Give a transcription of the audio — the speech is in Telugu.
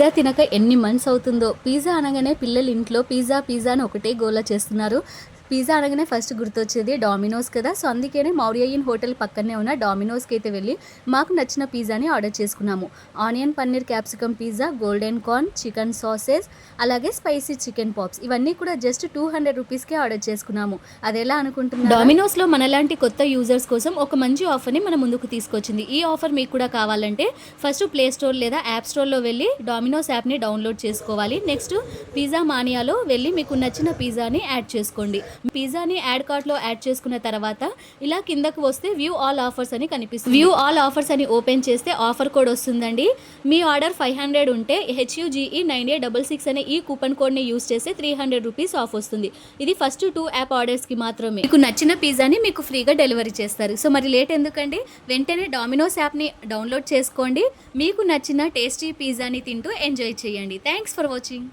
పిజ్జా తినక ఎన్ని మంత్స్ అవుతుందో. పిజ్జా అనగానే పిల్లలు ఇంట్లో పిజ్జా పిజ్జా అని ఒకటే గోల చేస్తున్నారు. పిజ్జా అనగానే ఫస్ట్ గుర్తొచ్చేది డామినోస్ కదా. సో అందుకనే మౌర్య ఇన్ హోటల్ పక్కనే ఉన్న డామినోస్కి అయితే వెళ్ళి మాకు నచ్చిన పిజ్జాని ఆర్డర్ చేసుకున్నాము. Onion paneer capsicum pizza, golden corn, chicken sausage, అలాగే స్పైసీ చికెన్ పాప్స్, ఇవన్నీ కూడా జస్ట్ 200 రూపీస్కే ఆర్డర్ చేసుకున్నాము. అది ఎలా అనుకుంటున్నాను, డామినోస్లో మనలాంటి కొత్త యూజర్స్ కోసం ఒక మంచి ఆఫర్ని మన ముందుకు తీసుకొచ్చింది. ఈ ఆఫర్ మీకు కూడా కావాలంటే ఫస్ట్ ప్లే స్టోర్ లేదా యాప్ స్టోర్లో వెళ్ళి డామినోస్ యాప్ని డౌన్లోడ్ చేసుకోవాలి. నెక్స్ట్ పిజ్జా మానియాలో వెళ్ళి మీకు నచ్చిన పిజ్జాని యాడ్ చేసుకోండి. పిజ్జాని యాడ్ కార్ట్లో యాడ్ చేసుకున్న తర్వాత ఇలా కిందకు వస్తే వ్యూ ఆల్ ఆఫర్స్ అని కనిపిస్తుంది. వ్యూ ఆల్ ఆఫర్స్ అని ఓపెన్ చేస్తే ఆఫర్ కోడ్ వస్తుందండి. మీ ఆర్డర్ 500 ఉంటే HUGE 9866 అనే ఈ కూపన్ కోడ్ని యూస్ చేస్తే 300 రూపీస్ ఆఫ్ వస్తుంది. ఇది ఫస్ట్ 2 యాప్ ఆర్డర్స్కి మాత్రమే. మీకు నచ్చిన పిజ్జాని మీకు ఫ్రీగా డెలివరీ చేస్తారు. సో మరి లేట్ ఎందుకండి, వెంటనే డామినోస్ యాప్ని డౌన్లోడ్ చేసుకోండి. మీకు నచ్చిన టేస్టీ పిజ్జాని తింటూ ఎంజాయ్ చేయండి. Thanks for watching.